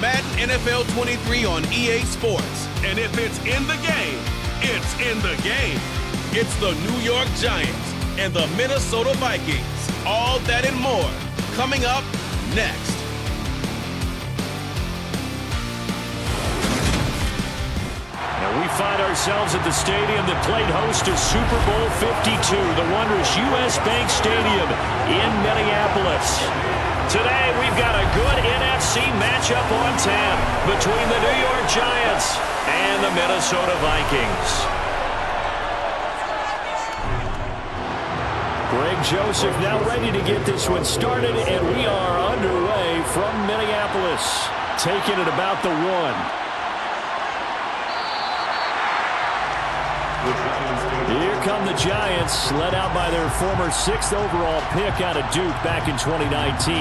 Madden NFL 23 on EA Sports. And if it's in the game, it's in the game. It's the New York Giants and the Minnesota Vikings. All that and more coming up next. And we find ourselves at the stadium that played host to Super Bowl 52, the wondrous U.S. Bank Stadium in Minneapolis. Today, we've got a good NFC matchup on tap between the New York Giants and the Minnesota Vikings. Greg Joseph now ready to get this one started, and we are underway from Minneapolis, taking it about the 1. Here come the Giants, led out by their former 6th overall pick out of Duke back in 2019.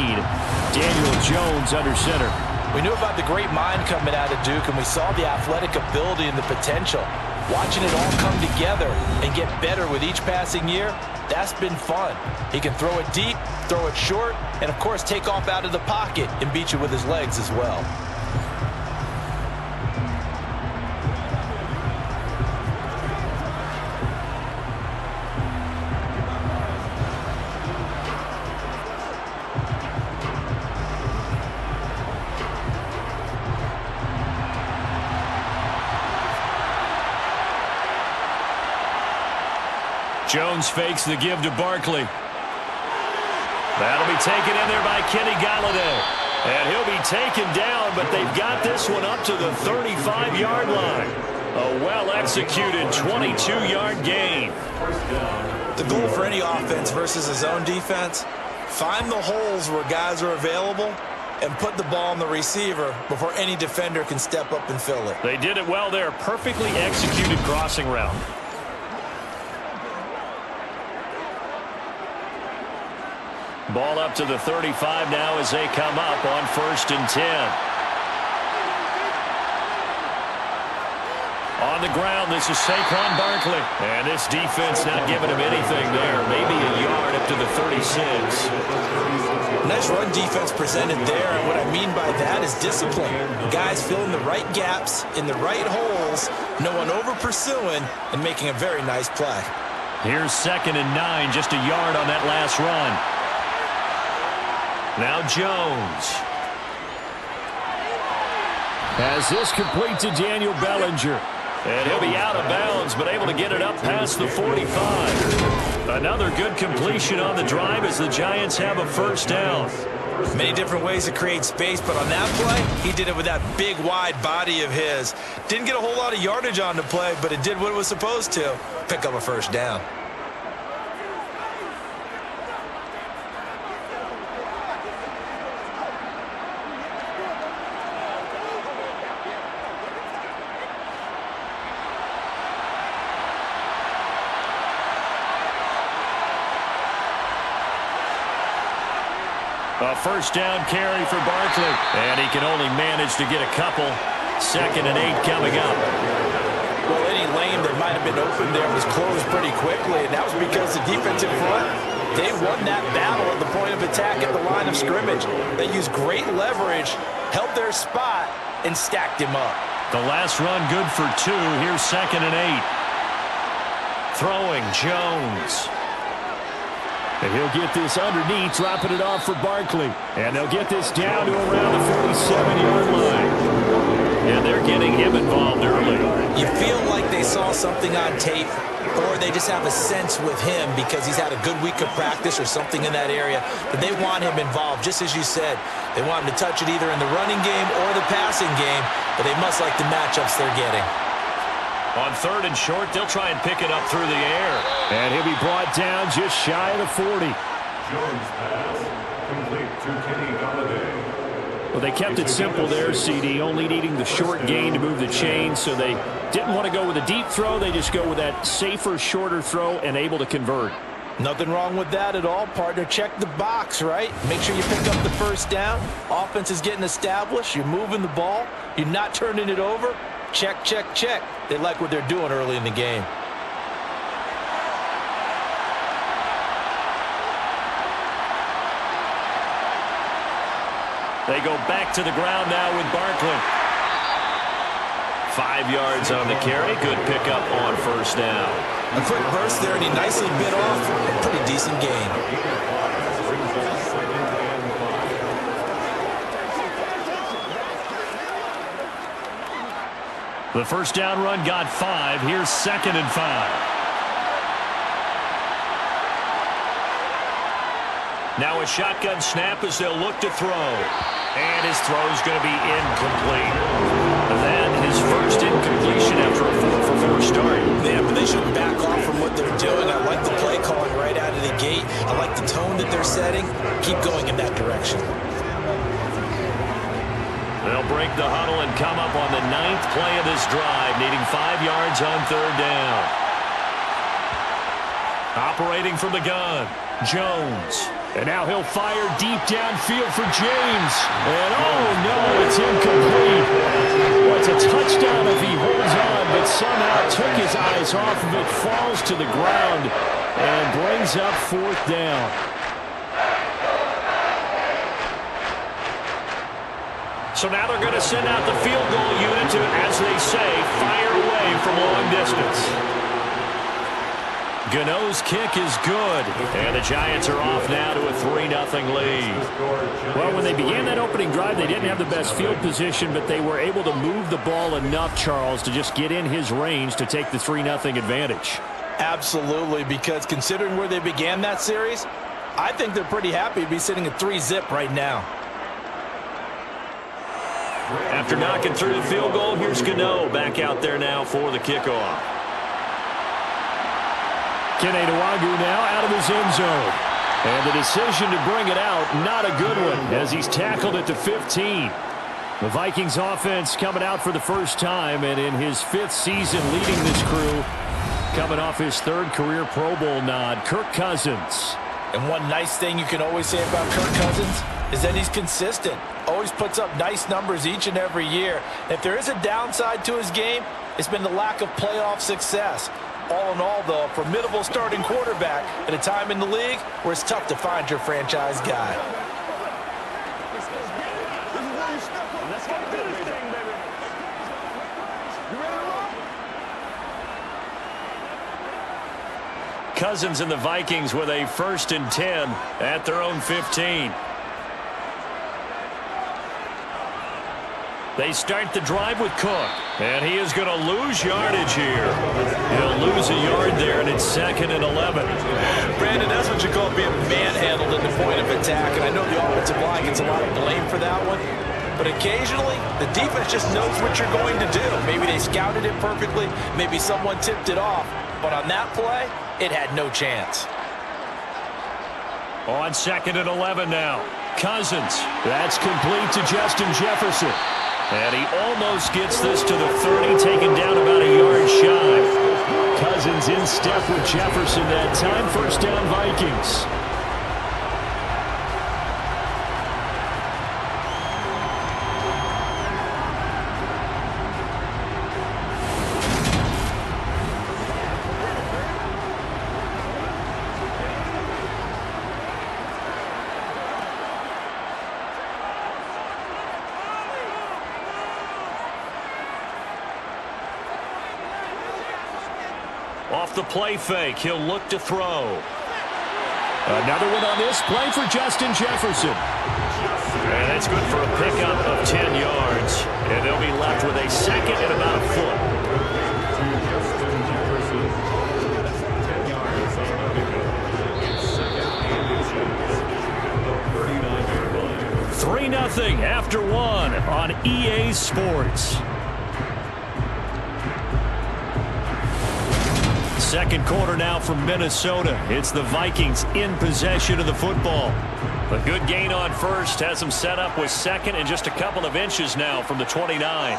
Daniel Jones under center. We knew about the great mind coming out of Duke, and we saw the athletic ability and the potential. Watching it all come together and get better with each passing year, that's been fun. He can throw it deep, throw it short, and of course take off out of the pocket and beat you with his legs as well. Jones fakes the give to Barkley. That'll be taken in there by Kenny Galladay. And he'll be taken down, but they've got this one up to the 35-yard line. A well-executed 22-yard gain. The goal for any offense versus his own defense, find the holes where guys are available and put the ball on the receiver before any defender can step up and fill it. They did it well there. Perfectly executed crossing route. Ball up to the 35 now as they come up on 1st and 10. On the ground, this is Saquon Barkley. And this defense not giving him anything there. Maybe a yard up to the 36. Nice run defense presented there. And what I mean by that is discipline. Guys filling the right gaps in the right holes. No one over pursuing and making a very nice play. Here's 2nd and 9, just a yard on that last run. Now Jones. As this complete to Daniel Bellinger. And he'll be out of bounds, but able to get it up past the 45. Another good completion on the drive as the Giants have a 1st down. Many different ways to create space, but on that play, he did it with that big, wide body of his. Didn't get a whole lot of yardage on the play, but it did what it was supposed to. Pick up a 1st down. A 1st down carry for Barkley. And he can only manage to get a couple. 2nd and 8 coming up. Well, any lane that might have been open there was closed pretty quickly, and that was because the defense in front, they won that battle at the point of attack at the line of scrimmage. They used great leverage, held their spot, and stacked him up. The last run good for 2. Here's 2nd and 8. Throwing Jones. And he'll get this underneath, dropping it off for Barkley. And they'll get this down to around the 47-yard line. And they're getting him involved early. You feel like they saw something on tape, or they just have a sense with him because he's had a good week of practice or something in that area, that they want him involved, just as you said. They want him to touch it either in the running game or the passing game, but they must like the matchups they're getting. On 3rd and short, they'll try and pick it up through the air. And he'll be brought down just shy of the 40. Jones pass complete to Kenny Galladay. Well, they kept it simple there, CD, only needing the short gain to move the chain, so they didn't want to go with a deep throw. They just go with that safer, shorter throw and able to convert. Nothing wrong with that at all, partner. Check the box, right? Make sure you pick up the 1st down. Offense is getting established. You're moving the ball. You're not turning it over. Check, check, check. They like what they're doing early in the game. They go back to the ground now with Barkley. 5 yards on the carry. Good pickup on first down. A quick burst there, and he nicely bit off a pretty decent gain. The first down run got 5. Here's 2nd and 5. Now a shotgun snap as they'll look to throw. And his throw's going to be incomplete. And then his first incompletion after a 4-for-4 start. Yeah, but they shouldn't back off from what they're doing. I like the play calling right out of the gate. I like the tone that they're setting. Keep going in that direction. They'll break the huddle and come up on the 9th play of this drive, needing 5 yards on 3rd down. Operating from the gun, Jones. And now he'll fire deep downfield for James. And oh no, it's incomplete. Well, it's a touchdown if he holds on, but somehow took his eyes off of it, falls to the ground, and brings up 4th down. So now they're going to send out the field goal unit to, as they say, fire away from long distance. Gano's kick is good, and the Giants are off now to a 3-0 lead. Well, when they began that opening drive, they didn't have the best field position, but they were able to move the ball enough, Charles, to just get in his range to take the 3-0 advantage. Absolutely, because considering where they began that series, I think they're pretty happy to be sitting at 3-zip right now. After knocking through the field goal, here's Gano back out there now for the kickoff. Kene Nwangwu now out of his end zone. And the decision to bring it out, not a good one, as he's tackled at the 15. The Vikings offense coming out for the first time, and in his 5th season leading this crew, coming off his 3rd career Pro Bowl nod, Kirk Cousins. And one nice thing you can always say about Kirk Cousins is that he's consistent. Always puts up nice numbers each and every year. If there is a downside to his game, it's been the lack of playoff success. All in all, though, a formidable starting quarterback at a time in the league where it's tough to find your franchise guy. Cousins and the Vikings with a 1st and 10 at their own 15. They start the drive with Cook, and he is going to lose yardage here. He'll lose a yard there, and it's 2nd and 11. Brandon, that's what you call being manhandled at the point of attack, and I know the offensive line gets a lot of blame for that one, but occasionally the defense just knows what you're going to do. Maybe they scouted it perfectly, maybe someone tipped it off, but on that play, it had no chance. On 2nd and 11 now, Cousins. That's complete to Justin Jefferson. And he almost gets this to the 30, taken down about a yard shy. Cousins in step with Jefferson that time. 1st down Vikings. Off the play fake, he'll look to throw. Another one on this play for Justin Jefferson. And that's good for a pickup of 10 yards. And they'll be left with a 2nd and about a foot. 3-0 after 1 on EA Sports. 2nd quarter now from Minnesota. It's the Vikings in possession of the football. A good gain on 1st has them set up with 2nd and just a couple of inches now from the 29.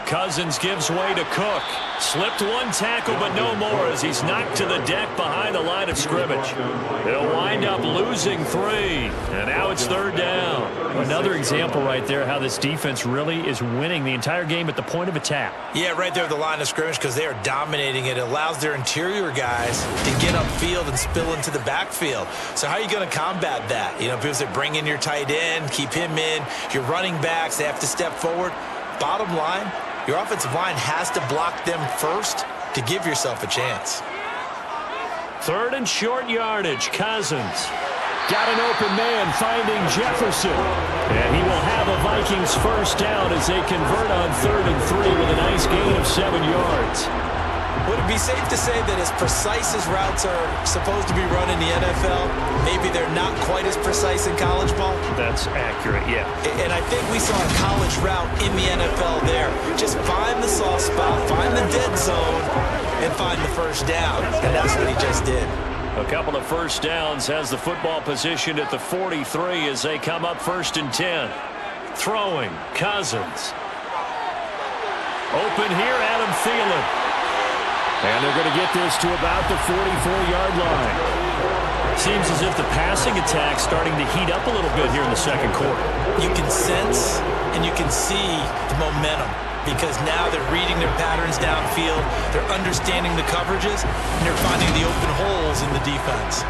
Cousins gives way to Cook. Slipped one tackle, but no more as he's knocked to the deck behind the line of scrimmage. They'll wind up losing 3, and now it's 3rd down. Another example right there how this defense really is winning the entire game at the point of attack. Yeah, right there at the line of scrimmage because they are dominating it. It allows their interior guys to get upfield and spill into the backfield. So how are you going to combat that? You know, because they bring in your tight end, keep him in, your running backs, they have to step forward. Bottom line, your offensive line has to block them first to give yourself a chance. 3rd and short yardage. Cousins got an open man finding Jefferson. And he will have a Vikings first down as they convert on 3rd and 3 with a nice gain of 7 yards. Would it be safe to say that as precise as routes are supposed to be run in the NFL, maybe they're not quite as precise in college ball? That's accurate, yeah. And I think we saw a college route in the NFL there. Just find the soft spot, find the dead zone, and find the first down. And that's what he just did. A couple of first downs has the football positioned at the 43 as they come up 1st and 10. Throwing, Cousins. Open here, Adam Thielen. And they're going to get this to about the 44-yard line. Seems as if the passing attack's starting to heat up a little bit here in the 2nd quarter. You can sense and you can see the momentum because now they're reading their patterns downfield, they're understanding the coverages, and they're finding the open holes in the defense.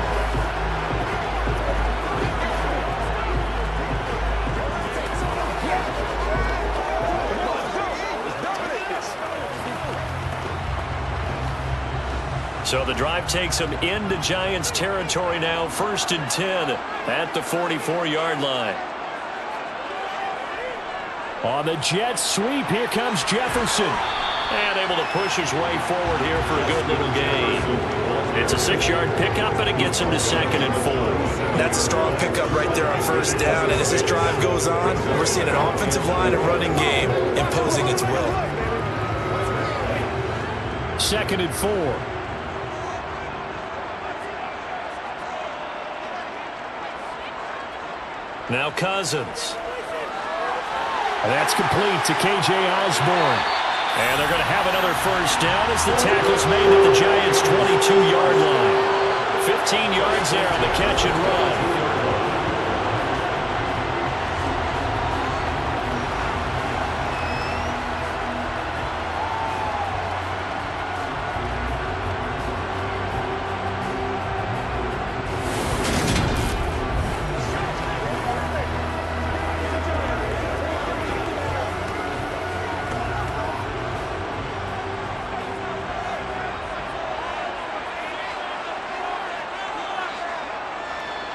So the drive takes them into Giants territory now. 1st and 10 at the 44-yard line. On the jet sweep, here comes Jefferson. And able to push his way forward here for a good little gain. It's a 6-yard pickup, and it gets him to 2nd and 4. That's a strong pickup right there on 1st down. And as this drive goes on, we're seeing an offensive line and running game imposing its will. 2nd and 4. Now Cousins. That's complete to K.J. Osborne. And they're going to have another first down as the tackle's made at the Giants' 22-yard line. 15 yards there on the catch and run.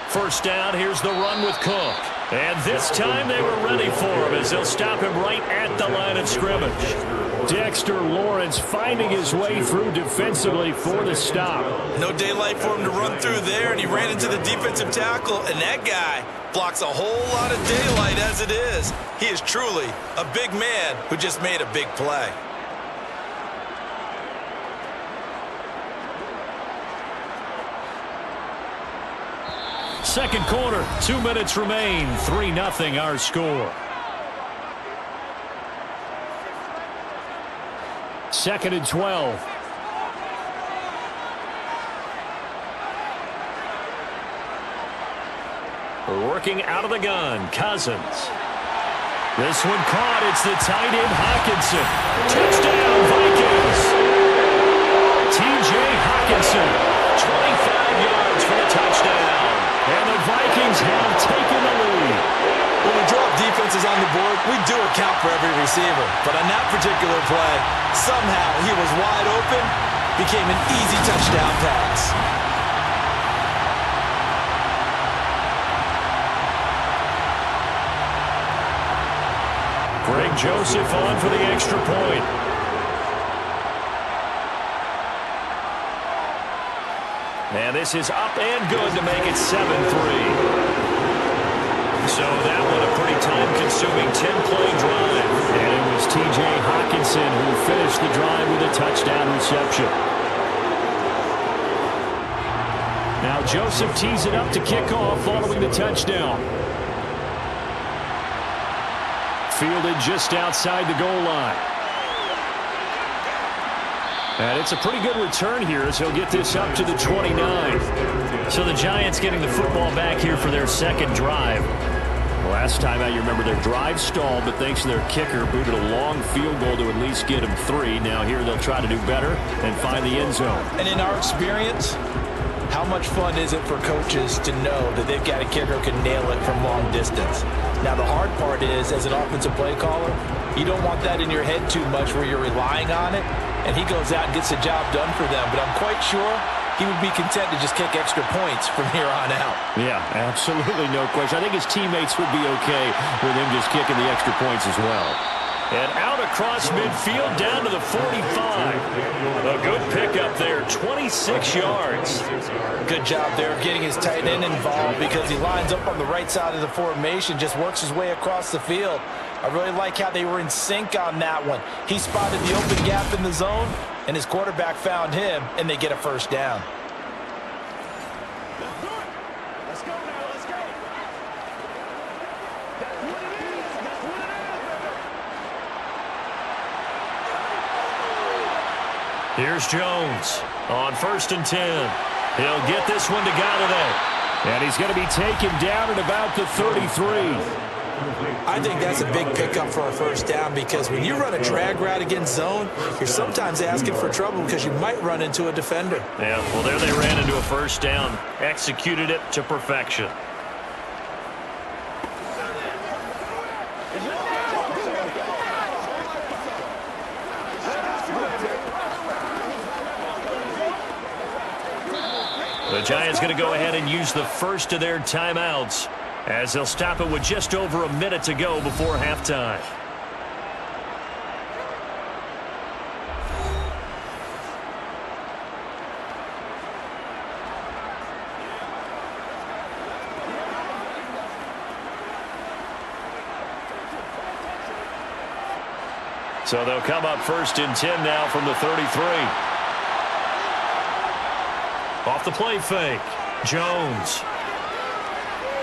First down, here's the run with Cook. And this time they were ready for him as they'll stop him right at the line of scrimmage. Dexter Lawrence finding his way through defensively for the stop. No daylight for him to run through there, and he ran into the defensive tackle, and that guy blocks a whole lot of daylight as it is. He is truly a big man who just made a big play. Second quarter, 2 minutes remain. 3-0 our score. 2nd and 12. Working out of the gun, Cousins. This one caught. It's the tight end Hawkinson. Touchdown, Vikings. T.J. Hawkinson, 25 yards for the touchdown. And the Vikings have taken the lead. When we drop defenses on the board, we do account for every receiver. But on that particular play, somehow he was wide open, became an easy touchdown pass. Greg Joseph on for the extra point. And this is up and good to make it 7-3. So that one a pretty time-consuming 10-play drive. And it was T.J. Hawkinson who finished the drive with a touchdown reception. Now Joseph tees it up to kick off following the touchdown. Fielded just outside the goal line. And it's a pretty good return here as he'll get this up to the 29. So the Giants getting the football back here for their second drive. Last time out, you remember their drive stalled, but thanks to their kicker, booted a long field goal to at least get them 3. Now here they'll try to do better and find the end zone. And in our experience, how much fun is it for coaches to know that they've got a kicker who can nail it from long distance? Now, the hard part is, as an offensive play caller, you don't want that in your head too much where you're relying on it, and he goes out and gets the job done for them. But I'm quite sure he would be content to just kick extra points from here on out. Yeah, absolutely no question. I think his teammates would be okay with him just kicking the extra points as well. And out across midfield down to the 45. A good pickup there, 26 yards. Good job there getting his tight end involved because he lines up on the right side of the formation, just works his way across the field. I really like how they were in sync on that one. He spotted the open gap in the zone, and his quarterback found him, and they get a first down. Here's Jones on 1st and 10. He'll get this one to Galladay. And he's going to be taken down at about the 33. I think that's a big pickup for a first down because when you run a drag route against zone, you're sometimes asking for trouble because you might run into a defender. Yeah, well, there they ran into a first down. Executed it to perfection. The Giants going to go ahead and use the first of their timeouts as they'll stop it with just over a minute to go before halftime. So they'll come up 1st and 10 now from the 33. Off the play fake, Jones.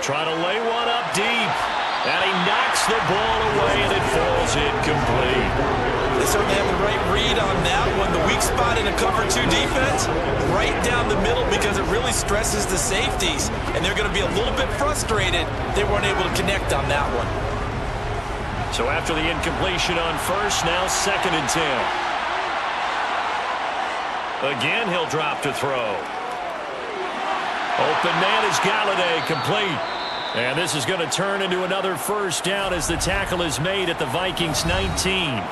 Trying to lay one up deep. And he knocks the ball away, and it falls incomplete. They certainly have the right read on that one. The weak spot in a cover 2 defense, right down the middle because it really stresses the safeties. And they're going to be a little bit frustrated they weren't able to connect on that one. So after the incompletion on 1st, now 2nd and 10. Again, he'll drop to throw. Open man is Galladay, complete. And this is going to turn into another first down as the tackle is made at the Vikings 19.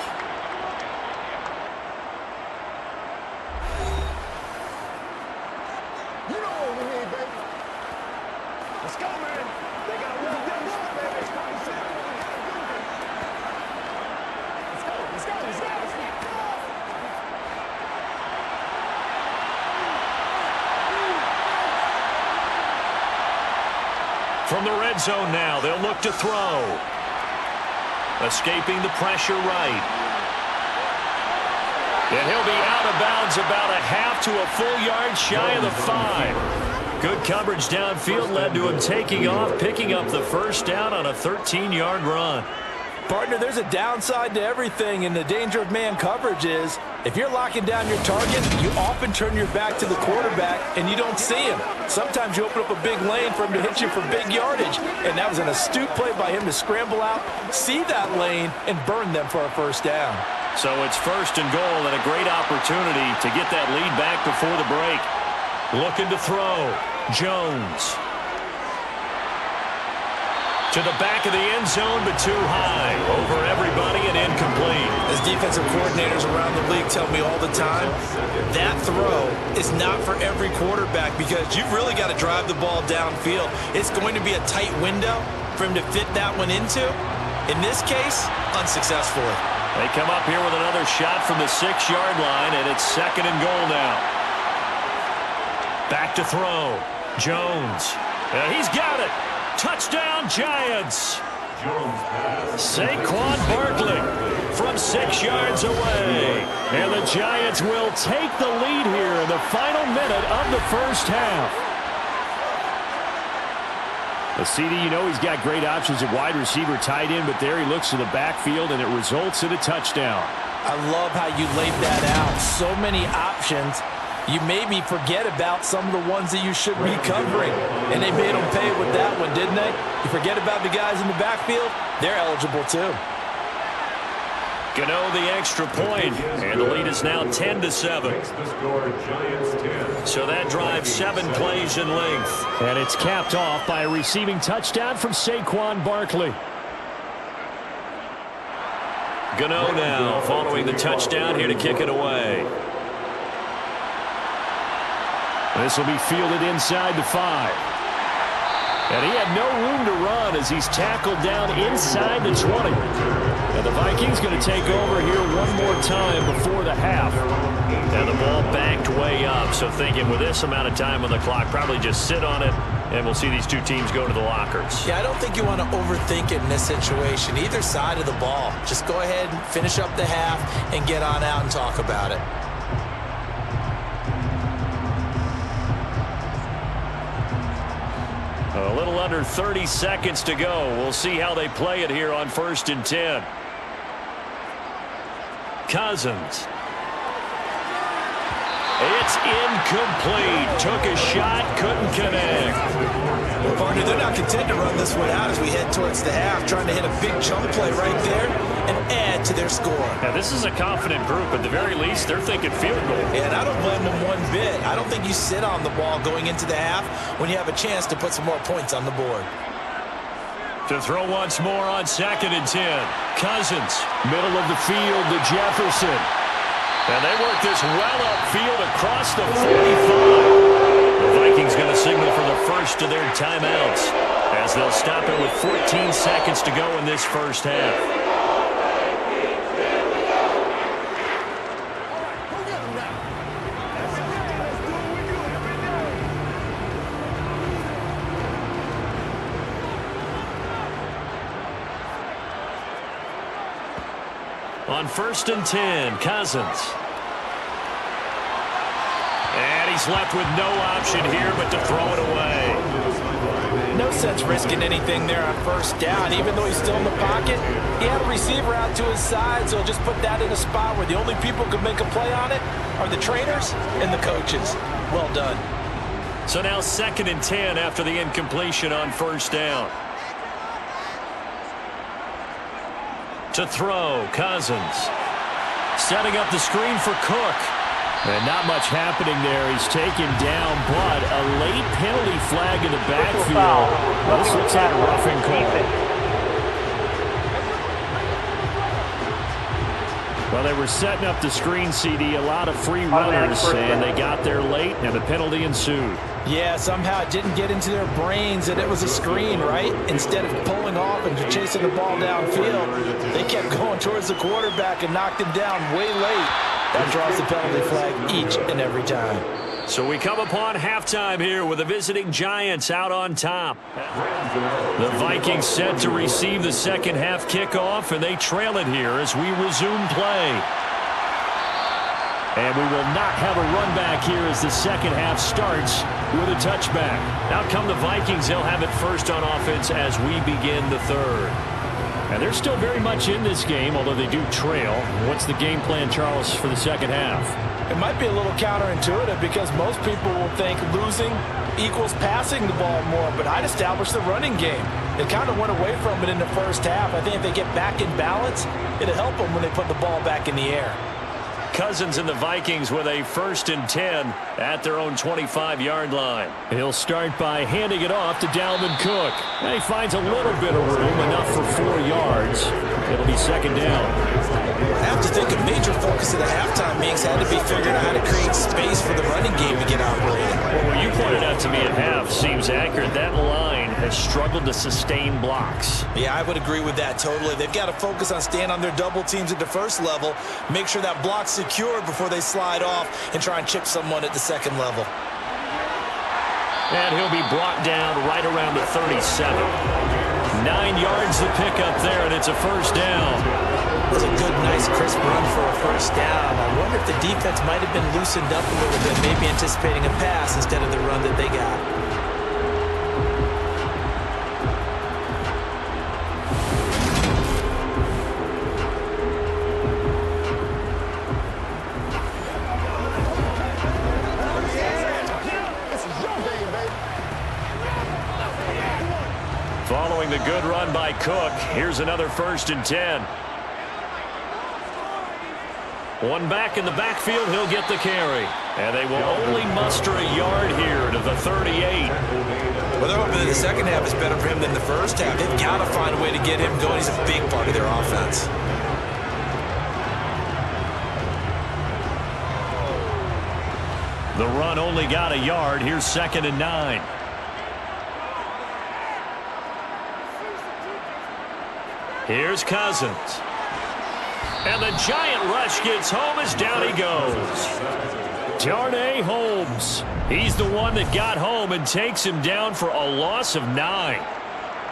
From the red zone now, they'll look to throw. Escaping the pressure right. And he'll be out of bounds about a half to a full yard shy of the 5. Good coverage downfield led to him taking off, picking up the first down on a 13-yard run. Partner, there's a downside to everything, and the danger of man coverage is if you're locking down your target, you often turn your back to the quarterback and you don't see him. Sometimes you open up a big lane for him to hit you for big yardage, and that was an astute play by him to scramble out, see that lane, and burn them for a first down. So it's 1st and goal and a great opportunity to get that lead back before the break. Looking to throw. Jones. To the back of the end zone, but too high. Over everybody and incomplete. As defensive coordinators around the league tell me all the time, that throw is not for every quarterback because you've really got to drive the ball downfield. It's going to be a tight window for him to fit that one into. In this case, unsuccessfully. They come up here with another shot from the 6-yard line, and it's 2nd and goal now. Back to throw. Jones. He's got it. Touchdown, Giants. Saquon Barkley from 6 yards away. And the Giants will take the lead here in the final minute of the first half. A CD, you know he's got great options at wide receiver, tight end, but there he looks to the backfield, and it results in a touchdown. I love how you laid that out. So many options. You made me forget about some of the ones that you should be covering. And they made them pay with that one, didn't they? You forget about the guys in the backfield, they're eligible too. Gano the extra point, and the lead is now 10-7. So that drives 7 plays in length. And it's capped off by a receiving touchdown from Saquon Barkley. Gano now following the touchdown here to kick it away. This will be fielded inside the 5. And he had no room to run as he's tackled down inside the 20. And the Vikings going to take over here one more time before the half. And the ball backed way up. So thinking with this amount of time on the clock, probably just sit on it, and we'll see these two teams go to the lockers. Yeah, I don't think you want to overthink it in this situation. Either side of the ball. Just go ahead and finish up the half and get on out and talk about it. A little under 30 seconds to go. We'll see how they play it here on 1st and 10. Cousins. It's incomplete. Took a shot, couldn't connect. Well, partner, they're not content to run this one out as we head towards the half, trying to hit a big chunk play right there and add to their score. Now, this is a confident group. At the very least, they're thinking field goal. And I don't blame them one bit. I don't think you sit on the ball going into the half when you have a chance to put some more points on the board. To throw once more on 2nd and 10. Cousins, middle of the field to Jefferson. And they work this well upfield across the 45. The Vikings going to signal for the first of their timeouts as they'll stop it with 14 seconds to go in this first half. On 1st and 10, Cousins. And he's left with no option here but to throw it away. No sense risking anything there on 1st down. Even though he's still in the pocket, he had a receiver out to his side, so just put that in a spot where the only people who can make a play on it are the trainers and the coaches. Well done. So now 2nd and 10 after the incompletion on 1st down. To throw, Cousins. Setting up the screen for Cook. And not much happening there. He's taken down, but a late penalty flag in the backfield. This looks like a roughing call. Well, they were setting up the screen, CD, a lot of free runners, and they got there late, and the penalty ensued. Yeah, somehow it didn't get into their brains that it was a screen, right? Instead of pulling off and chasing the ball downfield, they kept going towards the quarterback and knocked him down way late. That draws the penalty flag each and every time. So we come upon halftime here with the visiting Giants out on top. The Vikings set to receive the second half kickoff, and they trail it here as we resume play. And we will not have a run back here as the second half starts with a touchback. Out come the Vikings. They'll have it first on offense as we begin the third. And they're still very much in this game, although they do trail. What's the game plan, Charles, for the second half? It might be a little counterintuitive because most people will think losing equals passing the ball more, but I'd establish the running game. They kind of went away from it in the first half. I think if they get back in balance, it'll help them when they put the ball back in the air. Cousins and the Vikings with a 1st and 10 at their own 25-yard line. He'll start by handing it off to Dalvin Cook. And he finds a little bit of room, enough for 4 yards. It'll be second down. I have to think a major focus of the halftime meetings had to be figuring out how to create space for the running game to get operated. Well, what you pointed out to me at half seems accurate. That line has struggled to sustain blocks. Yeah, I would agree with that totally. They've got to focus on staying on their double teams at the first level, make sure that block's secure before they slide off and try and chip someone at the second level. And he'll be brought down right around the 37. 9 yards to pick up there, and it's a first down. It was a good, nice, crisp run for a first down. I wonder if the defense might have been loosened up a little bit, maybe anticipating a pass instead of the run that they got. following the good run by Cook. Here's another 1st and 10. One back in the backfield, he'll get the carry. And they will only muster a yard here to the 38. Well, they're hoping that the second half is better for him than the first half. They've got to find a way to get him going. He's a big part of their offense. The run only got a yard. Here's 2nd and 9. Here's Cousins. And the giant rush gets home as down he goes. Darnay Holmes. He's the one that got home and takes him down for a loss of 9.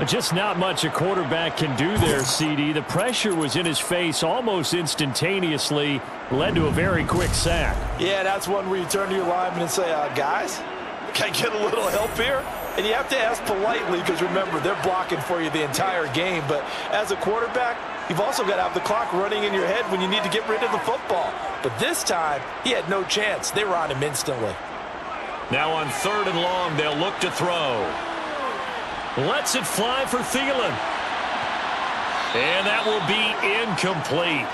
Just not much a quarterback can do there, CD. The pressure was in his face almost instantaneously, led to a very quick sack. Yeah, that's one where you turn to your lineman and say, guys, can I get a little help here? And you have to ask politely because, remember, they're blocking for you the entire game. But as a quarterback, you've also got to have the clock running in your head when you need to get rid of the football. But this time, he had no chance. They were on him instantly. Now on 3rd and long, they'll look to throw. Lets it fly for Thielen. And that will be incomplete.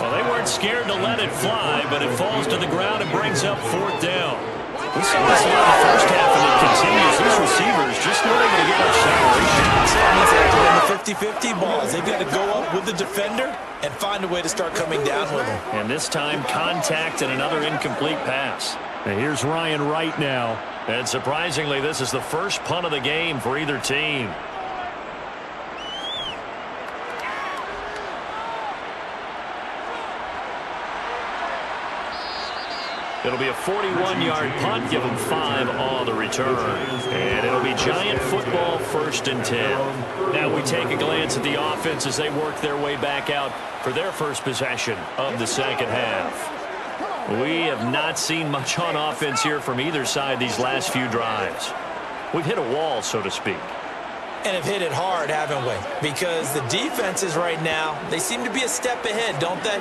Well, they weren't scared to let it fly, but it falls to the ground and brings up 4th down. We saw this in the first half, and it continues. These receivers just not able to get much separation. That means they're doing the 50-50 balls. They've got to go up with the defender and find a way to start coming down with him. And this time, contact and another incomplete pass. And here's Ryan Wright now. And surprisingly, this is the first punt of the game for either team. It'll be a 41-yard punt, give them 5 on the return. And it'll be Giant football, 1st and 10. Now we take a glance at the offense as they work their way back out for their first possession of the second half. We have not seen much on offense here from either side these last few drives. We've hit a wall, so to speak. And have hit it hard, haven't we? Because the defenses right now, they seem to be a step ahead, don't they?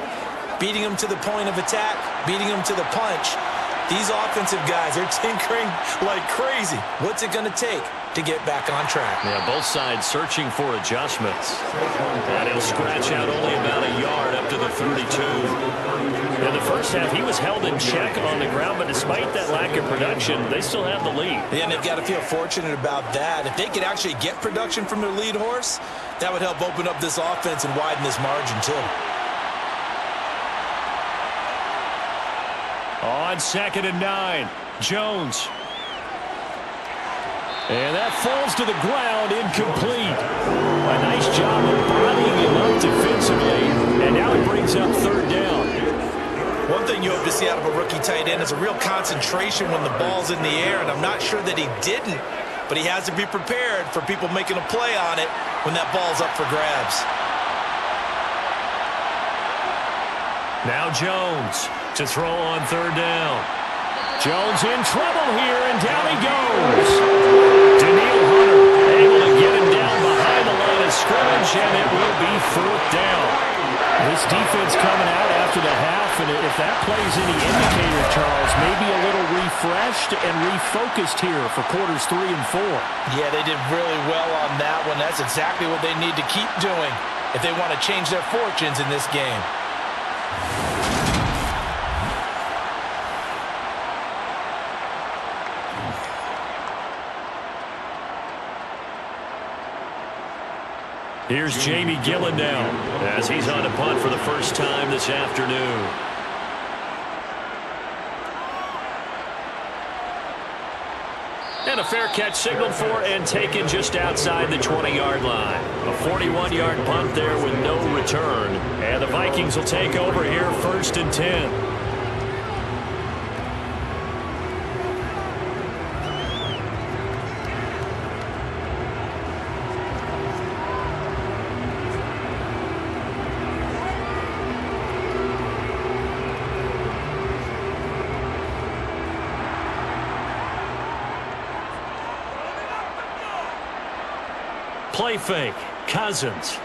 Beating them to the point of attack, beating them to the punch. These offensive guys are tinkering like crazy. What's it going to take to get back on track? Yeah, both sides searching for adjustments. And he'll scratch out only about a yard up to the 32. In the first half, he was held in check on the ground, but despite that lack of production, they still have the lead. Yeah, and they've got to feel fortunate about that. If they could actually get production from their lead horse, that would help open up this offense and widen this margin too. On 2nd and 9, Jones. And that falls to the ground, incomplete. A nice job of bodying him up defensively, and now it brings up 3rd down. One thing you hope to see out of a rookie tight end is a real concentration when the ball's in the air, and I'm not sure that he didn't, but he has to be prepared for people making a play on it when that ball's up for grabs. Now Jones to throw on 3rd down. Jones in trouble here, and down he goes. Daniil Hunter able to get him down behind the line of scrimmage, and it will be 4th down. This defense coming out after the half, and if that plays any indicator, Charles, maybe a little refreshed and refocused here for quarters 3 and 4. Yeah, they did really well on that one. That's exactly what they need to keep doing if they want to change their fortunes in this game. Here's Jamie Gillen now as he's on a punt for the first time this afternoon. And a fair catch signaled for and taken just outside the 20-yard line. A 41-yard punt there with no return. And the Vikings will take over here, 1st and 10. Play fake. Cousins.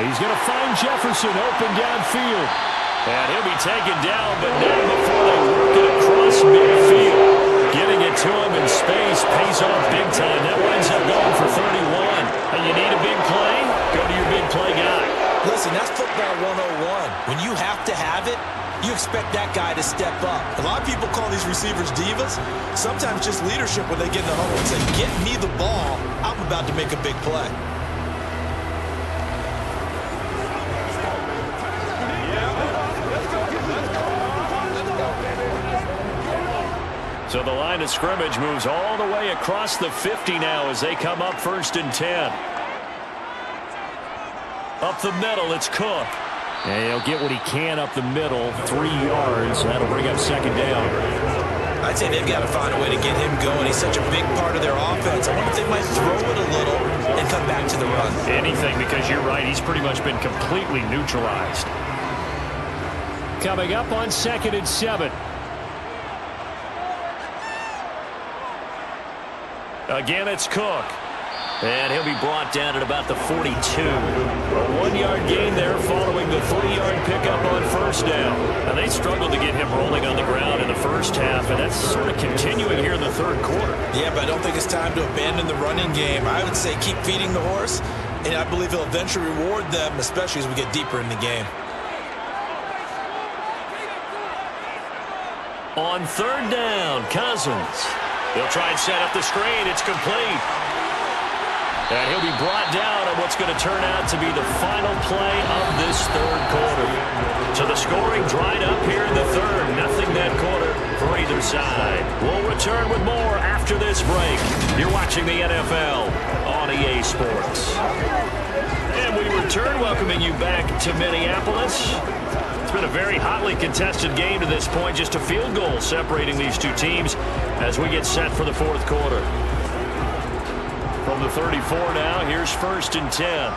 He's going to find Jefferson open downfield. And he'll be taken down, but not before they work it across midfield. Getting it to him in space pays off big time. That winds up going up. A lot of people call these receivers divas. Sometimes just leadership when they get in the huddle and say, get me the ball. I'm about to make a big play. So the line of scrimmage moves all the way across the 50 now as they come up 1st and 10. Up the middle, it's Cook. And he'll get what he can up the middle, 3 yards. That'll bring up 2nd down. I'd say they've got to find a way to get him going. He's such a big part of their offense. I wonder if they might throw it a little and come back to the run. Anything, because you're right. He's pretty much been completely neutralized. Coming up on 2nd and 7. Again, it's Cook. And he'll be brought down at about the 42. A 1-yard gain there following the 3-yard pickup on 1st down. And they struggled to get him rolling on the ground in the first half, and that's sort of continuing here in the 3rd quarter. Yeah, but I don't think it's time to abandon the running game. I would say keep feeding the horse, and I believe he'll eventually reward them, especially as we get deeper in the game. On 3rd down, Cousins. He'll try and set up the screen. It's complete. And he'll be brought down on what's going to turn out to be the final play of this 3rd quarter. So the scoring dried up here in the 3rd. Nothing that quarter for either side. We'll return with more after this break. You're watching the NFL on EA Sports. And we return, welcoming you back to Minneapolis. It's been a very hotly contested game to this point. Just a field goal separating these two teams as we get set for the 4th quarter. From the 34 now, here's 1st and 10.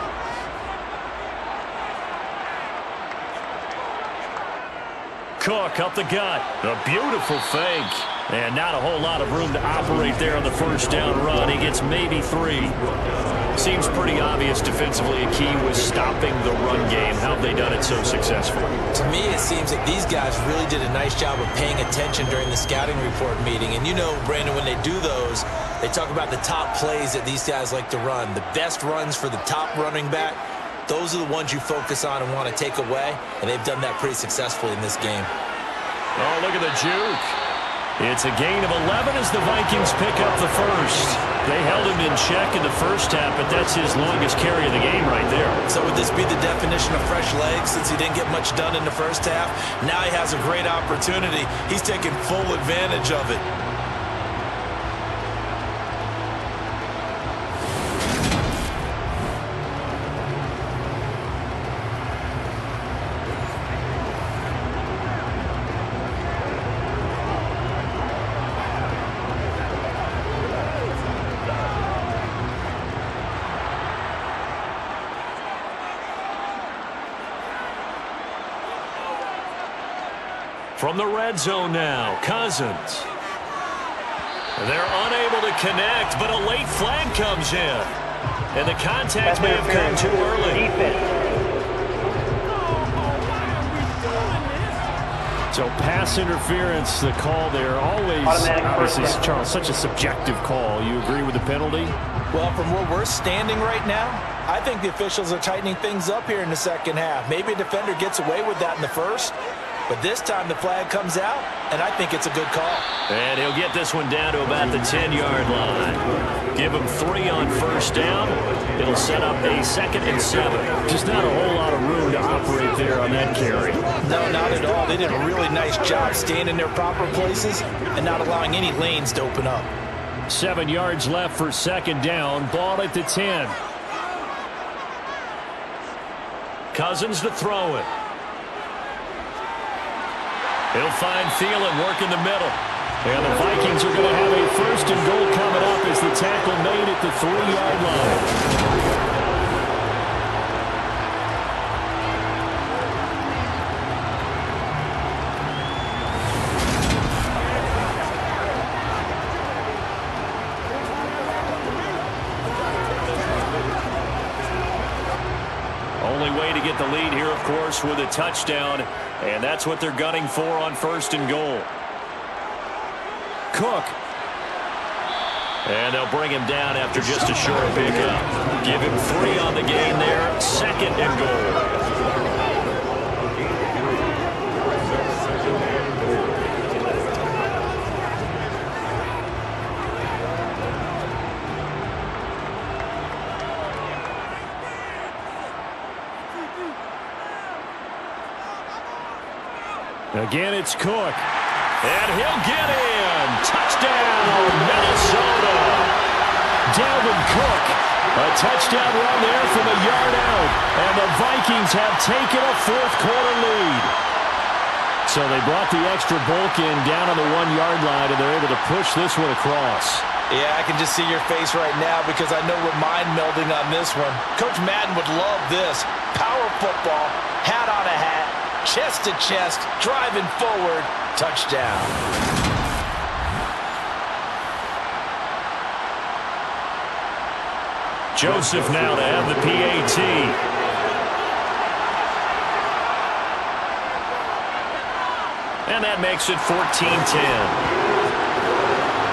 Cook up the gut. A beautiful fake. And not a whole lot of room to operate there on the 1st down run. He gets maybe 3. Seems pretty obvious defensively a key was stopping the run game. How have they done it so successfully? To me, it seems like these guys really did a nice job of paying attention during the scouting report meeting. And you know, Brandon, when they do those, they talk about the top plays that these guys like to run. The best runs for the top running back, those are the ones you focus on and want to take away. And they've done that pretty successfully in this game. Oh, look at the juke. It's a gain of 11 as the Vikings pick up the 1st. They held him in check in the first half, but that's his longest carry of the game right there. So would this be the definition of fresh legs since he didn't get much done in the first half? Now he has a great opportunity. He's taking full advantage of it. From the red zone now, Cousins. They're unable to connect, but a late flag comes in. And the contact may have come too early. So pass interference, the call there, always, obviously, Charles, such a subjective call. You agree with the penalty? Well, from where we're standing right now, I think the officials are tightening things up here in the second half. Maybe a defender gets away with that in the first. But this time the flag comes out, and I think it's a good call. And he'll get this one down to about the 10-yard line. Give him 3 on 1st down. It'll set up a 2nd and 7. Just not a whole lot of room to operate there on that carry. No, not at all. They did a really nice job staying in their proper places and not allowing any lanes to open up. 7 yards left for 2nd down. Ball at the 10. Cousins to throw it. He'll find Thielen work in the middle. And the Vikings are going to have a 1st and goal coming up as the tackle made at the 3-yard line. Only way to get the lead here, of course, with a touchdown. And that's what they're gunning for on 1st and goal. Cook. And they'll bring him down after just a short pickup. Give him 3 on the gain there. 2nd and goal. Again, it's Cook. And he'll get in. Touchdown, Minnesota. Dalvin Cook. A touchdown run there from a yard out. And the Vikings have taken a fourth-quarter lead. So they brought the extra bulk in down on the 1-yard line, and they're able to push this one across. Yeah, I can just see your face right now because I know we're mind melding on this one. Coach Madden would love this. Power football, hat on a hat, chest to chest, driving forward, touchdown. Joseph now to have the PAT. And that makes it 14-10.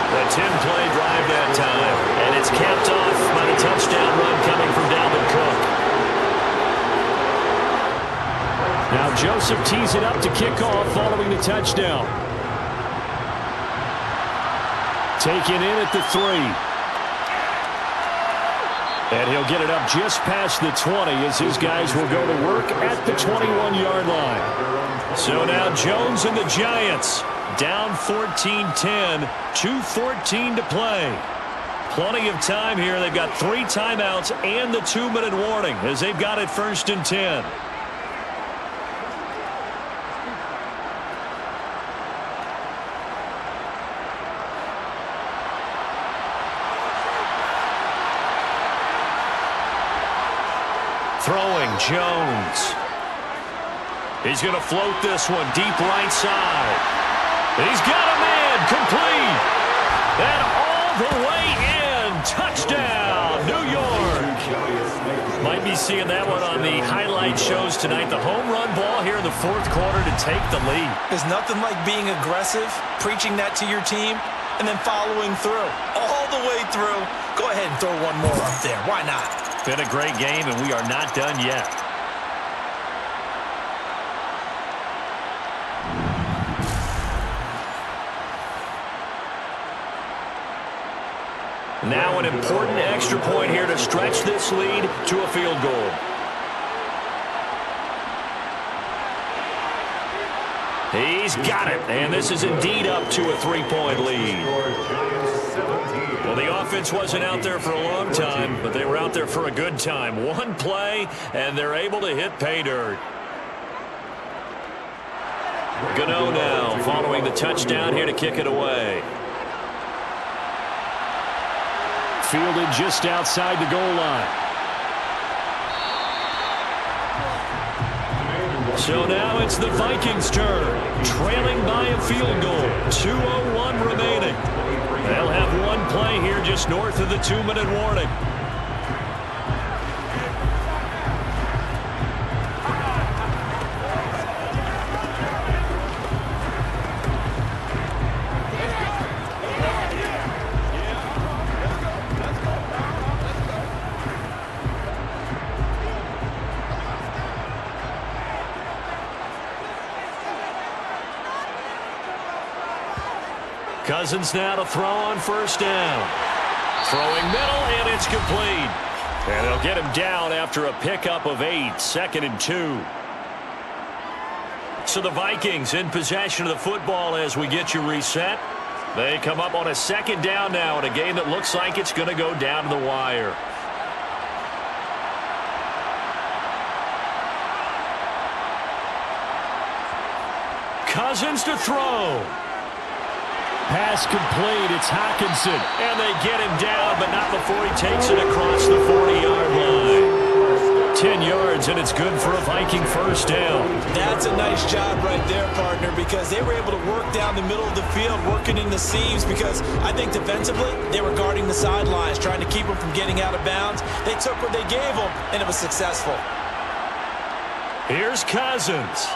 The 10-play drive that time. And it's capped off by the touchdown run coming from Dalvin Cook. Now Joseph tees it up to kick off following the touchdown. Taken in at the 3. And he'll get it up just past the 20 as his guys will go to work at the 21-yard line. So now Jones and the Giants down 14-10, 2:14 to play. Plenty of time here. They've got 3 timeouts and the 2-minute warning as they've got it 1st and 10. Throwing Jones. He's going to float this one deep right side. He's got a man complete. And all the way in. Touchdown, New York. Might be seeing that one on the highlight shows tonight. The home run ball here in the 4th quarter to take the lead. There's nothing like being aggressive, preaching that to your team, and then following through. All the way through. Go ahead and throw one more up there. Why not? Been a great game, and we are not done yet. Now an important extra point here to stretch this lead to a field goal. He's got it, and this is indeed up to a 3-point lead. Well, the offense wasn't out there for a long time, but they were out there for a good time. One play, and they're able to hit pay dirt. Gano now following the touchdown here to kick it away. Fielded just outside the goal line. So now it's the Vikings' turn, trailing by a field goal, 2:01 remaining. They'll have one play here just north of the 2-minute warning. Cousins now to throw on 1st down. Throwing middle, and it's complete. And they'll get him down after a pickup of 8, 2nd and 2. So the Vikings in possession of the football as we get you reset. They come up on a 2nd down now in a game that looks like it's going to go down to the wire. Cousins to throw. Pass complete. It's Hockenson. And they get him down, but not before he takes it across the 40-yard line. 10 yards, and it's good for a Viking 1st down. That's a nice job right there, partner, because they were able to work down the middle of the field, working in the seams, because I think defensively they were guarding the sidelines, trying to keep them from getting out of bounds. They took what they gave them, and it was successful. Here's Cousins.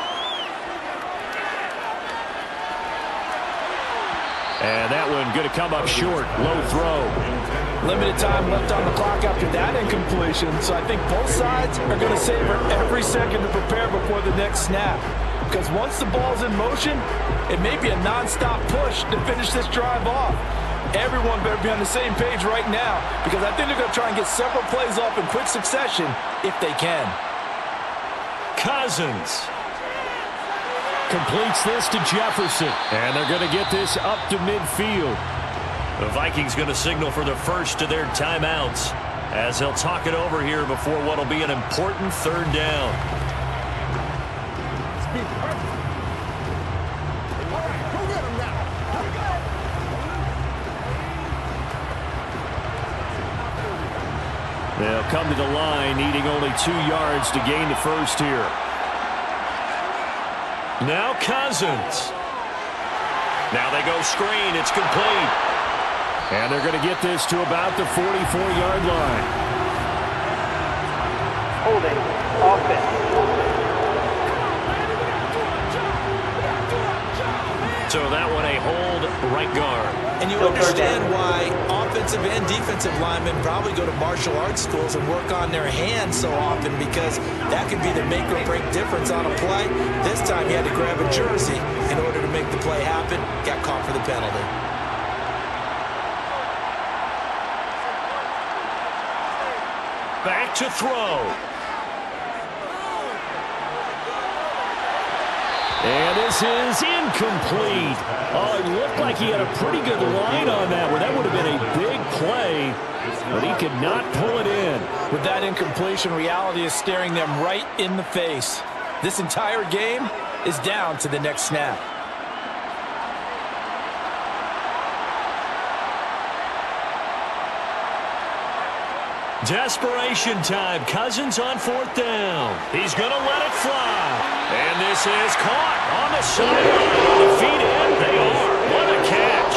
And that one going to come up short. Low throw. Limited time left on the clock after that incompletion, so I think both sides are going to savor every second to prepare before the next snap. Because once the ball's in motion, it may be a non-stop push to finish this drive off. Everyone better be on the same page right now, because I think they're going to try and get several plays off in quick succession if they can. Cousins. Completes this to Jefferson. And they're going to get this up to midfield. The Vikings going to signal for the first of their timeouts as they'll talk it over here before what will be an important third down. They'll come to the line needing only 2 yards to gain the first here. Now Cousins. Now they go screen. It's complete. And they're going to get this to about the 44-yard line. Holding. Offense. So that one a hold right guard. And you understand why offensive and defensive linemen probably go to martial arts schools and work on their hands so often, because that could be the make or break difference on a play. This time he had to grab a jersey in order to make the play happen. Got caught for the penalty. Back to throw. And this is incomplete. Oh, it looked like he had a pretty good line on that one. That would have been a big play, but he could not pull it in. With that incompletion, reality is staring them right in the face. This entire game is down to the next snap. Desperation time. Cousins on 4th down. He's going to let it fly. And this is caught on the sideline. On the feet in, they are. What a catch.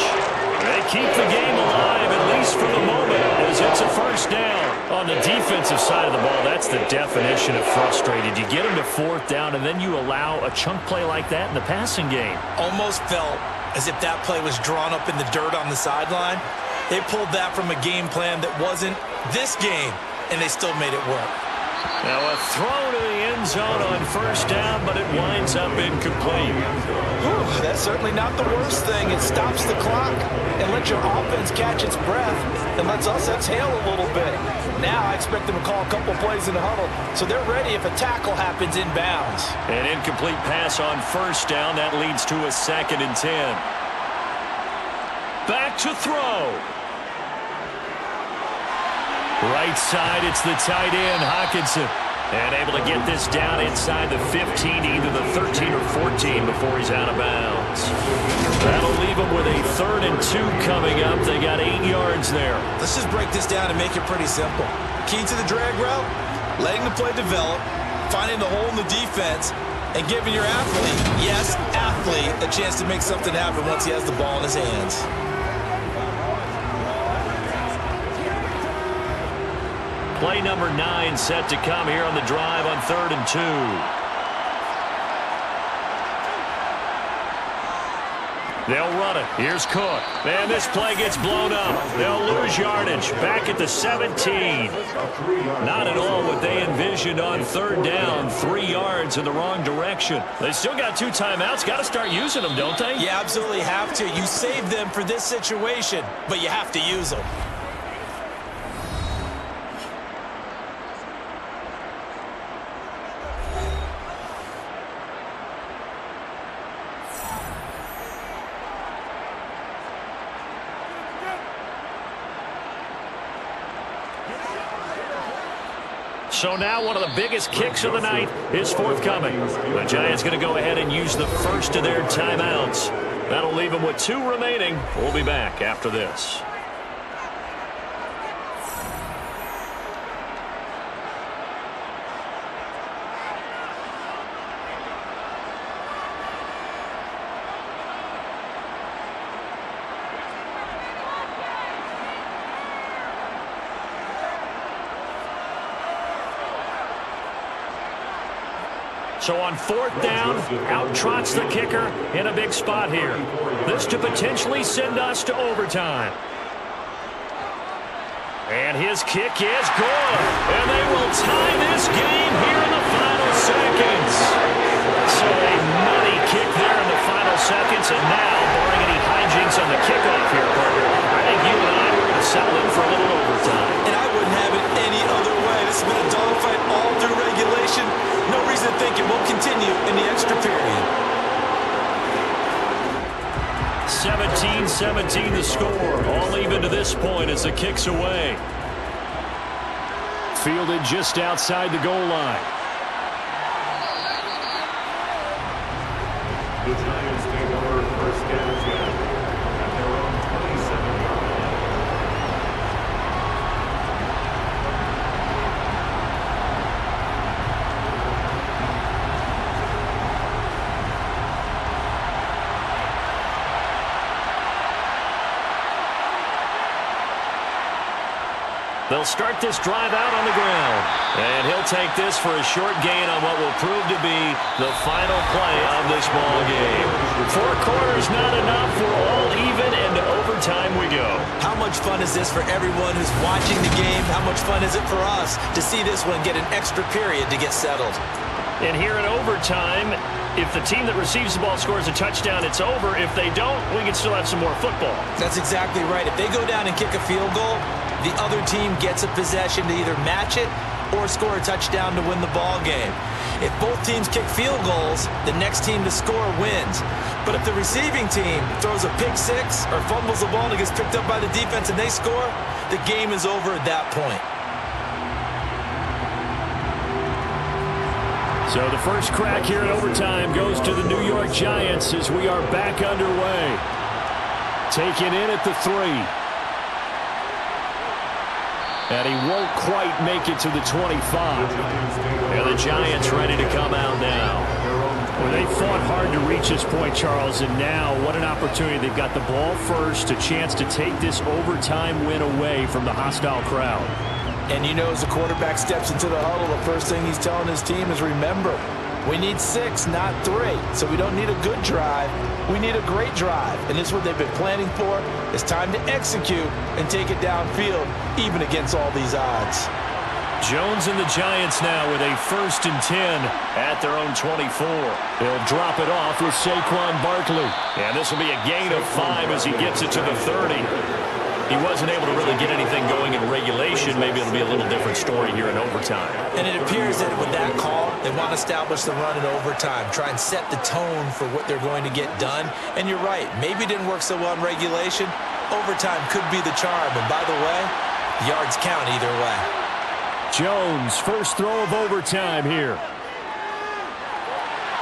They keep the game alive, at least for the moment, as it's a first down. On the defensive side of the ball, that's the definition of frustrated. You get them to 4th down, and then you allow a chunk play like that in the passing game. Almost felt as if that play was drawn up in the dirt on the sideline. They pulled that from a game plan that wasn't this game, and they still made it work. Now a throw to the end zone on 1st down, but it winds up incomplete. Whew, that's certainly not the worst thing. It stops the clock and lets your offense catch its breath and lets us exhale a little bit. Now I expect them to call a couple plays in the huddle, so they're ready if a tackle happens inbounds. An incomplete pass on 1st down. That leads to a 2nd and 10. Back to throw. Right side, it's the tight end, Hockenson. And able to get this down inside the 15, either the 13 or 14 before he's out of bounds. That'll leave him with a 3rd and 2 coming up. They got 8 yards there. Let's just break this down and make it pretty simple. Key to the drag route, letting the play develop, finding the hole in the defense, and giving your athlete, yes, athlete, a chance to make something happen once he has the ball in his hands. Play number 9 set to come here on the drive on 3rd and 2. They'll run it. Here's Cook. And this play gets blown up. They'll lose yardage. Back at the 17. Not at all what they envisioned on 3rd down. 3 yards in the wrong direction. They still got 2 timeouts. Got to start using them, don't they? You absolutely have to. You save them for this situation, but you have to use them. So now one of the biggest kicks of the night is forthcoming. The Giants going to go ahead and use the first of their timeouts. That'll leave them with 2 remaining. We'll be back after this. So on 4th down, out trots the kicker in a big spot here. This to potentially send us to overtime. And his kick is good. And they will tie this game here in the final seconds. So a nutty kick there in the final seconds. And now, barring any hijinks on the kickoff here, partner, I think you and I were going to settle in for a little overtime. And I wouldn't have it any other way. This has been a dogfight all through regulation. No reason to think it won't continue in the extra period. 17-17 the score. All even to this point as the kick's away. Fielded just outside the goal line. The Giants take over first down and 10 at their own 27-yard line. They'll start this drive out on the ground. And he'll take this for a short gain on what will prove to be the final play of this ball game. 4 quarters not enough. We're all even, and to overtime we go. How much fun is this for everyone who's watching the game? How much fun is it for us to see this one get an extra period to get settled? And here in overtime, if the team that receives the ball scores a touchdown, it's over. If they don't, we can still have some more football. That's exactly right. If they go down and kick a field goal, the other team gets a possession to either match it or score a touchdown to win the ball game. If both teams kick field goals, the next team to score wins. But if the receiving team throws a pick six or fumbles the ball and it gets picked up by the defense and they score, the game is over at that point. So the first crack here in overtime goes to the New York Giants as we are back underway. Taken in at the 3. And he won't quite make it to the 25. And the Giants ready to come out now. Well, they fought hard to reach this point, Charles, and now what an opportunity. They've got the ball first, a chance to take this overtime win away from the hostile crowd. And you know, as the quarterback steps into the huddle, the first thing he's telling his team is, remember, we need 6, not 3. So we don't need a good drive. We need a great drive. And this is what they've been planning for. It's time to execute and take it downfield, even against all these odds. Jones and the Giants now with a 1st and 10 at their own 24. They'll drop it off with Saquon Barkley. And this will be a gain of 5 as he gets it to the 30. He wasn't able to really get anything going in regulation. Maybe it'll be a little different story here in overtime. And it appears that with that call, they want to establish the run in overtime, try and set the tone for what they're going to get done. And you're right, maybe it didn't work so well in regulation. Overtime could be the charm. And by the way, yards count either way. Jones, first throw of overtime here.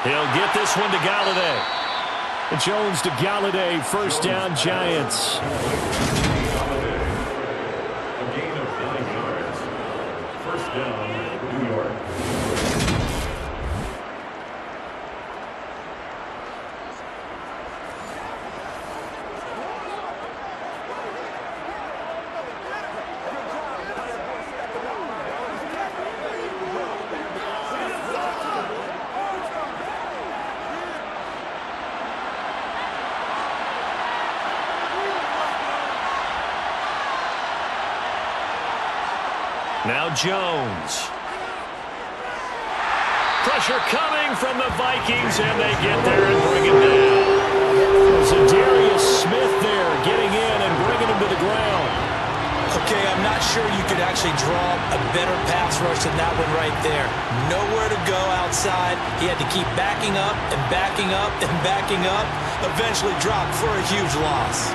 He'll get this one to Galladay. Jones to Galladay, first down, Giants. A gain of 9 yards. First down, New York. Now Jones. Pressure coming from the Vikings, and they get there and bring it down. Zadarius Smith there getting in and bringing him to the ground. Okay, I'm not sure you could actually draw a better pass rush than that one right there. Nowhere to go outside. He had to keep backing up and backing up and backing up. Eventually dropped for a huge loss.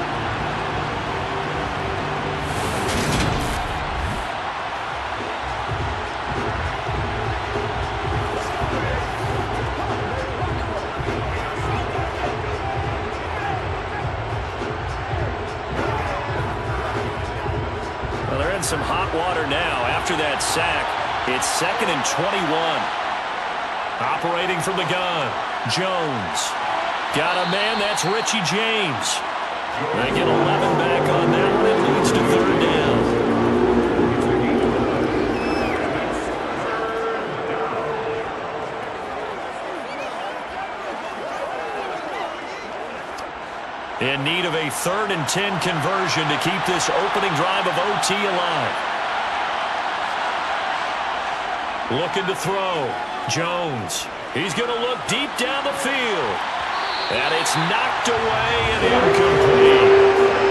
Some hot water now after that sack. It's 2nd and 21. Operating from the gun, Jones. Got a man, that's Richie James. They get 11 back on that one. It leads to 3rd down. In need of a 3rd and 10 conversion to keep this opening drive of OT alive. Looking to throw. Jones. He's going to look deep down the field. And it's knocked away and incomplete.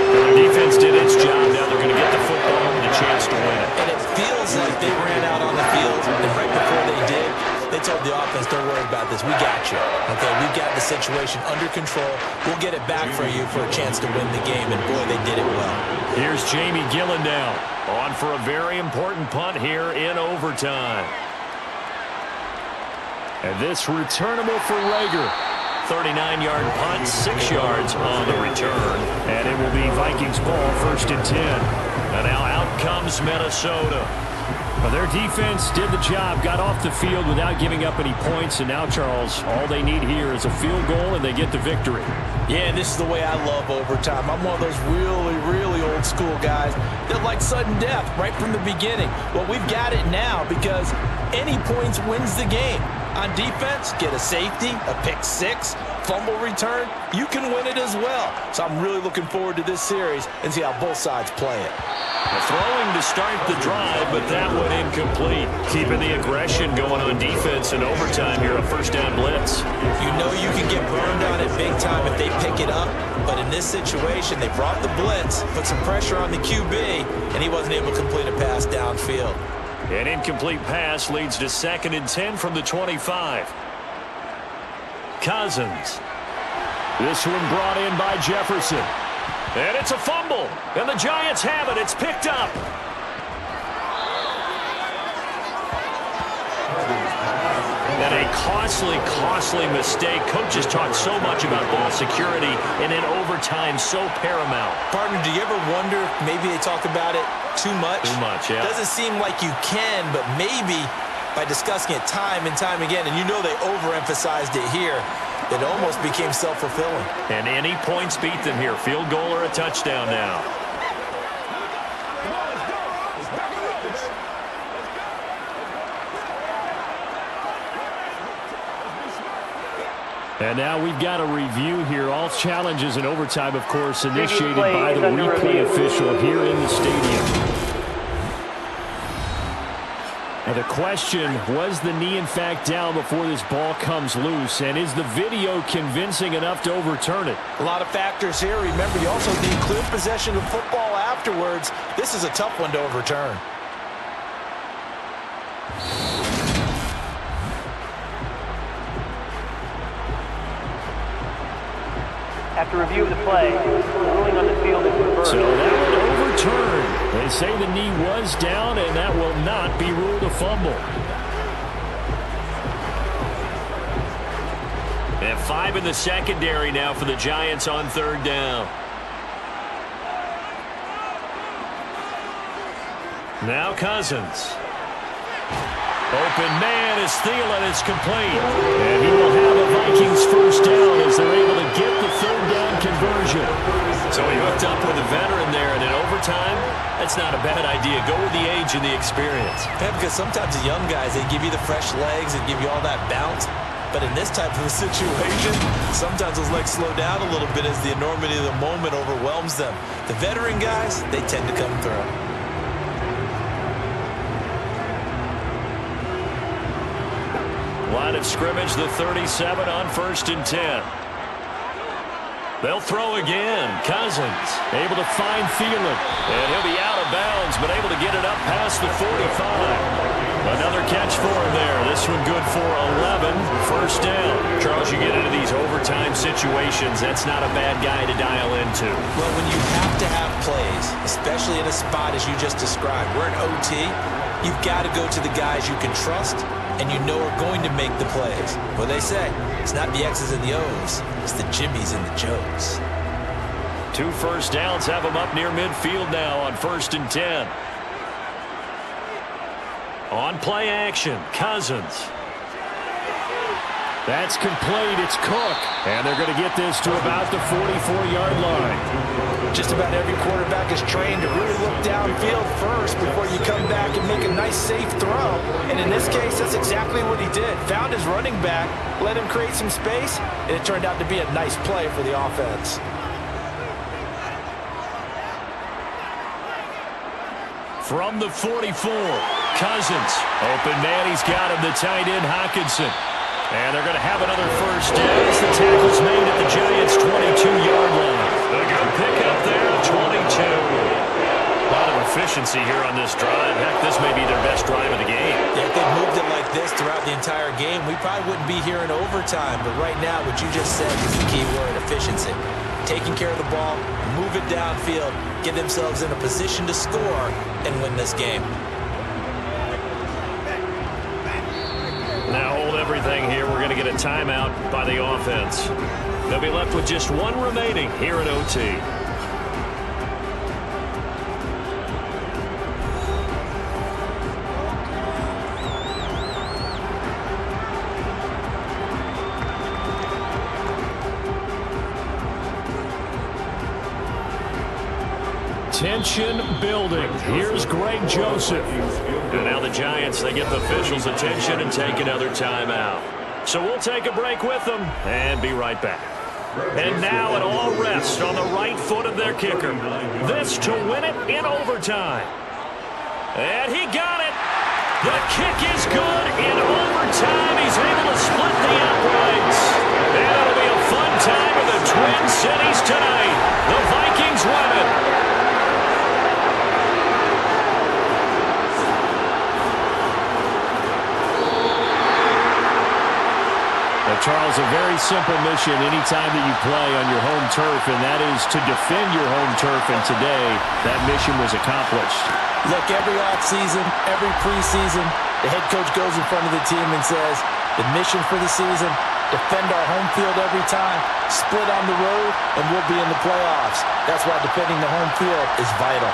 The defense did its job. Now they're going to get the football and a chance to win it. And it feels like they ran out on the field. And right before they did, they told told the offense, don't worry about this. We got you. Okay, we've got the situation under control. We'll get it back for you for a chance to win the game. And, boy, they did it well. Here's Jamie Gillen now, on for a very important punt here in overtime. And this returnable for Rager. 39-yard punt, 6 yards on the return. And it will be Vikings ball, 1st and 10. And now out comes Minnesota. Well, their defense did the job, got off the field without giving up any points. And now, Charles, all they need here is a field goal, and they get the victory. Yeah, this is the way I love overtime. I'm one of those really, really old school guys that like sudden death right from the beginning. Well, we've got it now because any points wins the game. On defense, get a safety, a pick six, fumble return, you can win it as well. So I'm really looking forward to this series and see how both sides play it. Throwing to start the drive, but that one incomplete. Keeping the aggression going on defense in overtime here, a 1st down blitz. You know you can get burned on it big time if they pick it up, but in this situation, they brought the blitz, put some pressure on the QB, and he wasn't able to complete a pass downfield. An incomplete pass leads to 2nd and 10 from the 25. Cousins. This one brought in by Jefferson. And it's a fumble. And the Giants have it. It's picked up. And a costly mistake. Coaches talk so much about ball security, and in overtime, so paramount. Partner, do you ever wonder if maybe they talk about it too much? Too much, yeah. Doesn't seem like you can, but maybe by discussing it time and time again, and you know they overemphasized it here, it almost became self-fulfilling. And any points beat them here. Field goal or a touchdown now. And now we've got a review here. All challenges in overtime, of course, initiated by the replay official here in the stadium. Now the question, was the knee in fact down before this ball comes loose? And is the video convincing enough to overturn it? A lot of factors here. Remember, you also need clear possession of football afterwards. This is a tough one to overturn. After review of the play, ruling on the field is reversed. So that would overturn. They say the knee was down, and that will not be ruled a fumble. And 5 in the secondary now for the Giants on 3rd down. Now Cousins. Open man is Thielen. It's complete. And he will have a Vikings 1st down as they're able to get the 3rd down conversion. So he hooked up with a veteran there, and in overtime, that's not a bad idea. Go with the age and the experience. Yeah, because sometimes the young guys, they give you the fresh legs and give you all that bounce. But in this type of a situation, sometimes those legs slow down a little bit as the enormity of the moment overwhelms them. The veteran guys, they tend to come through. Line of scrimmage, the 37 on 1st and 10. They'll throw again. Cousins able to find Thielen. And he'll be out of bounds, but able to get it up past the 45. Another catch for him there. This one good for 11. 1st down. Charles, you get into these overtime situations, that's not a bad guy to dial into. Well, when you have to have plays, especially in a spot as you just described, we're in OT, you've got to go to the guys you can trust and you know are going to make the plays. What they say, it's not the X's and the O's, it's the Jimmies and the Joes. 2 first downs have them up near midfield now on 1st and 10. On play action, Cousins. That's complete. It's Cook. And they're going to get this to about the 44-yard line. Just about every quarterback is trained to really look downfield first before you come back and make a nice, safe throw. And in this case, that's exactly what he did. Found his running back, let him create some space, and it turned out to be a nice play for the offense. From the 44, Cousins. Open man, he's got him, the tight end, Hockenson. And they're going to have another first down as the tackle's made at the Giants' 22-yard line. A good pickup there, 22. A lot of efficiency efficiency here on this drive. Heck, this may be their best drive of the game. Yeah, if they moved it like this throughout the entire game, we probably wouldn't be here in overtime. But right now, what you just said is the key word, efficiency. Taking care of the ball, move it downfield, get themselves in a position to score, and win this game. Now hold everything here. We're going to get a timeout by the offense. They'll be left with just one remaining here in OT. Tension building. Here's Greg Joseph. And now the Giants, they get the officials' attention and take another timeout. So we'll take a break with them and be right back. And now it all rests on the right foot of their kicker. This to win it in overtime. And he got it. The kick is good in overtime. He's able to split the uprights. And it'll be a fun time in the Twin Cities tonight. The Vikings win it. Charles, a very simple mission anytime that you play on your home turf, and that is to defend your home turf, and today that mission was accomplished. Look, every offseason, every preseason, the head coach goes in front of the team and says, the mission for the season, defend our home field every time, split on the road, and we'll be in the playoffs. That's why defending the home field is vital.